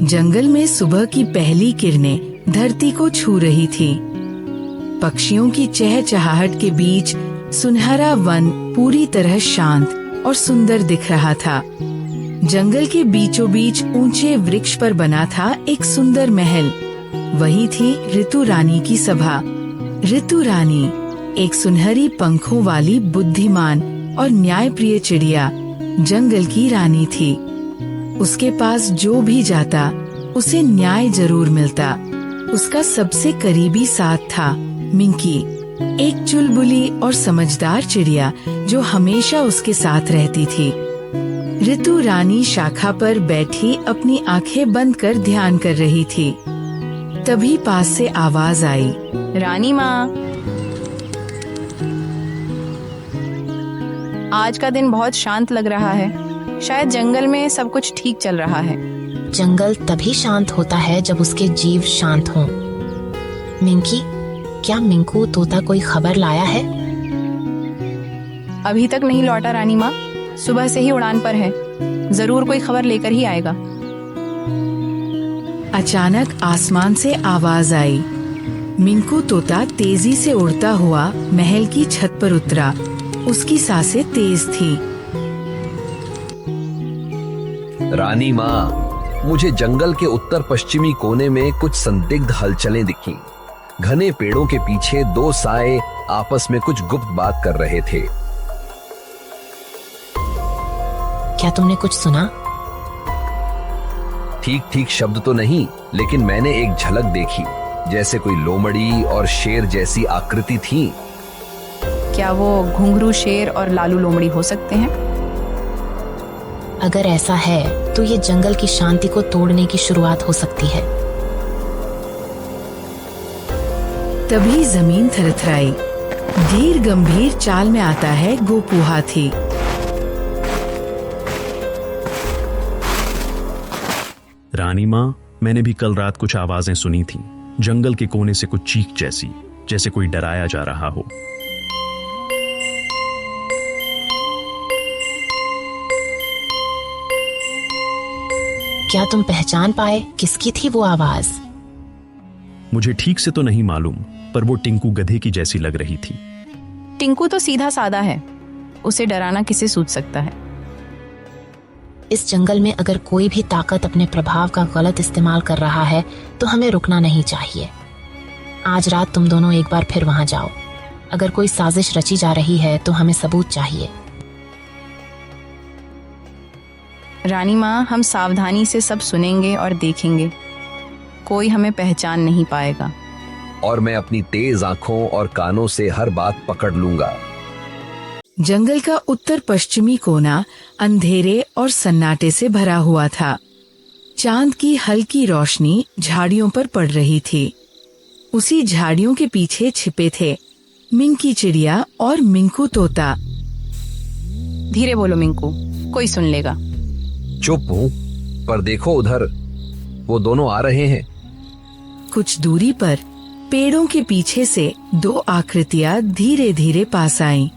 जंगल में सुबह की पहली किरणें धरती को छू रही थी। पक्षियों की चहचहाहट के बीच सुनहरा वन पूरी तरह शांत और सुंदर दिख रहा था। जंगल के बीचों बीच ऊंचे वृक्ष पर बना था एक सुंदर महल। वही थी ऋतु रानी की सभा। ऋतु रानी एक सुनहरी पंखों वाली बुद्धिमान और न्यायप्रिय चिड़िया जंगल की रानी थी। उसके पास जो भी जाता उसे न्याय जरूर मिलता। उसका सबसे करीबी साथ था मिंकी, एक चुलबुली और समझदार चिड़िया जो हमेशा उसके साथ रहती थी। ऋतु रानी शाखा पर बैठी अपनी आंखें बंद कर ध्यान कर रही थी। तभी पास से आवाज आई, रानी माँ, आज का दिन बहुत शांत लग रहा है। शायद जंगल में सब कुछ ठीक चल रहा है। जंगल तभी शांत होता है जब उसके जीव शांत हों। मिंकी, क्या मिंकू तोता कोई खबर लाया है? अभी तक नहीं लौटा रानी माँ, सुबह से ही उड़ान पर है। जरूर कोई खबर लेकर ही आएगा। अचानक आसमान से आवाज आई। मिंकू तोता तेजी से उड़ता हुआ महल की छत पर उतरा। उसकी सांसें तेज थी। रानी माँ, मुझे जंगल के उत्तर पश्चिमी कोने में कुछ संदिग्ध हलचलें दिखीं। घने पेड़ों के पीछे दो साए आपस में कुछ गुप्त बात कर रहे थे। क्या तुमने कुछ सुना? ठीक ठीक शब्द तो नहीं, लेकिन मैंने एक झलक देखी, जैसे कोई लोमड़ी और शेर जैसी आकृति थी। क्या वो घुंघरू शेर और लालू लोमड़ी हो सकते हैं? अगर ऐसा है तो ये जंगल की शांति को तोड़ने की शुरुआत हो सकती है। तभी जमीन थरथराई। धीर गंभीर चाल में आता है गोपू हाथी। रानी माँ, मैंने भी कल रात कुछ आवाजें सुनी थी। जंगल के कोने से कुछ चीख जैसी, जैसे कोई डराया जा रहा हो। क्या तुम पहचान पाए किसकी थी वो आवाज? मुझे ठीक से तो नहीं मालूम, पर वो टिंकू गधे की जैसी लग रही थी। टिंकू तो सीधा साधा है, उसे डराना किसे सूझ सकता है। इस जंगल में अगर कोई भी ताकत अपने प्रभाव का गलत इस्तेमाल कर रहा है तो हमें रुकना नहीं चाहिए। आज रात तुम दोनों एक बार फिर वहां जाओ। अगर कोई साजिश रची जा रही है तो हमें सबूत चाहिए। रानी माँ, हम सावधानी से सब सुनेंगे और देखेंगे। कोई हमें पहचान नहीं पाएगा। और मैं अपनी तेज आंखों और कानों से हर बात पकड़ लूंगा। जंगल का उत्तर पश्चिमी कोना अंधेरे और सन्नाटे से भरा हुआ था। चांद की हल्की रोशनी झाड़ियों पर पड़ रही थी। उसी झाड़ियों के पीछे छिपे थे मिंकी चिड़िया और मिंकू तोता। धीरे बोलो मिंकू, कोई सुन लेगा। चुप हूँ, पर देखो उधर, वो दोनों आ रहे हैं। कुछ दूरी पर पेड़ों के पीछे से दो आकृतियां धीरे धीरे पास आईं।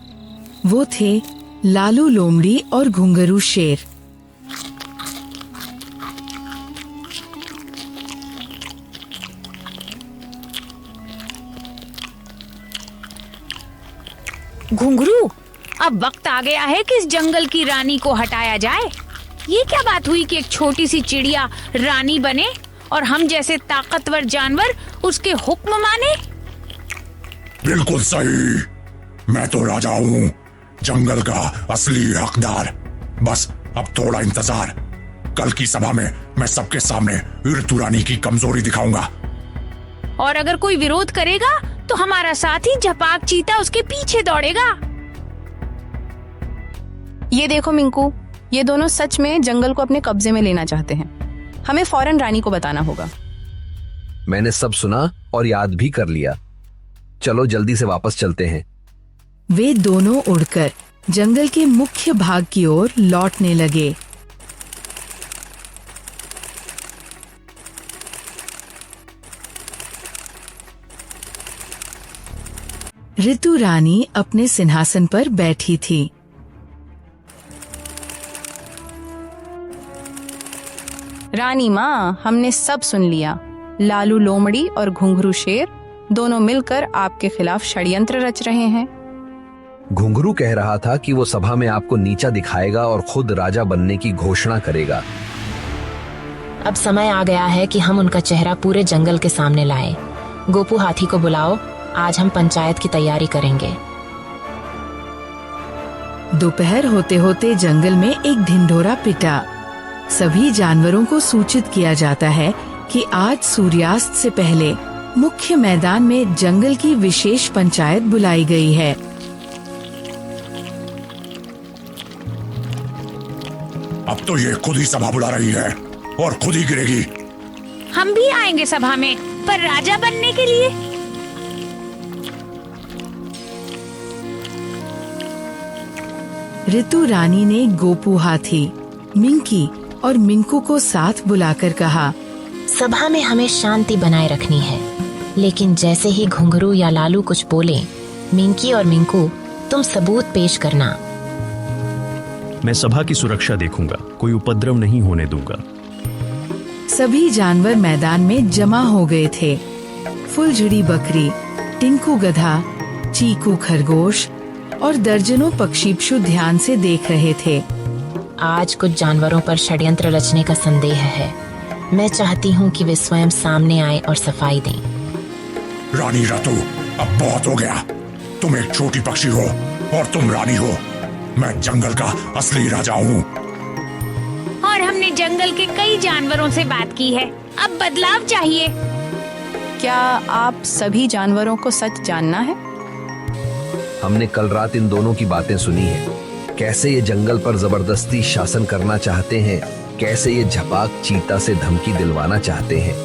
वो थे लालू लोमड़ी और घुंघरू शेर। घुंघरू, अब वक्त आ गया है कि इस जंगल की रानी को हटाया जाए। ये क्या बात हुई कि एक छोटी सी चिड़िया रानी बने और हम जैसे ताकतवर जानवर उसके हुक्म माने? बिल्कुल सही। मैं तो राजा हूँ, जंगल का असली हकदार। बस अब थोड़ा इंतजार। कल की सभा में मैं सबके सामने ऋतु रानी की कमजोरी दिखाऊंगा। और अगर कोई विरोध करेगा तो हमारा साथी झपाक चीता उसके पीछे दौड़ेगा। ये देखो मिंकू, ये दोनों सच में जंगल को अपने कब्जे में लेना चाहते हैं। हमें फौरन रानी को बताना होगा। मैंने सब सुना और याद भी कर लिया। चलो जल्दी से वापस चलते हैं। वे दोनों उड़कर जंगल के मुख्य भाग की ओर लौटने लगे। ऋतु रानी अपने सिंहासन पर बैठी थी। रानी माँ, हमने सब सुन लिया। लालू लोमड़ी और घुंघरू शेर दोनों मिलकर आपके खिलाफ षड्यंत्र रच रहे हैं। घुंघरू कह रहा था कि वो सभा में आपको नीचा दिखाएगा और खुद राजा बनने की घोषणा करेगा। अब समय आ गया है कि हम उनका चेहरा पूरे जंगल के सामने लाएं। गोपू हाथी को बुलाओ, आज हम पंचायत की तैयारी करेंगे। दोपहर होते होते जंगल में एक ढिंढोरा पिटा। सभी जानवरों को सूचित किया जाता है कि आज सूर्यास्त से पहले मुख्य मैदान में जंगल की विशेष पंचायत बुलाई गई है। अब तो ये खुद ही सभा बुला रही है और खुद ही गिरेगी। हम भी आएंगे सभा में, पर राजा बनने के लिए। ऋतु रानी ने गोपू हाथी, मिंकी और मिंकू को साथ बुलाकर कहा, सभा में हमें शांति बनाए रखनी है, लेकिन जैसे ही घुंघरू या लालू कुछ बोले, मिंकी और मिंकू तुम सबूत पेश करना। मैं सभा की सुरक्षा देखूंगा, कोई उपद्रव नहीं होने दूंगा। सभी जानवर मैदान में जमा हो गए थे। फुलझड़ी बकरी, टिंकू गधा, चीकू खरगोश और दर्जनों पक्षीपशु ध्यान से देख रहे थे। आज कुछ जानवरों पर षड्यंत्र रचने का संदेह है। मैं चाहती हूँ कि वे स्वयं सामने आए और सफाई दें। रानी रतु, अब बहुत हो गया। तुम एक छोटी पक्षी हो और तुम रानी हो। मैं जंगल का असली राजा हूँ। और हमने जंगल के कई जानवरों से बात की है, अब बदलाव चाहिए। क्या आप सभी जानवरों को सच जानना है? हमने कल रात इन दोनों की बातें सुनी है। कैसे ये जंगल पर जबरदस्ती शासन करना चाहते हैं, कैसे ये झपाक चीता से धमकी दिलवाना चाहते हैं।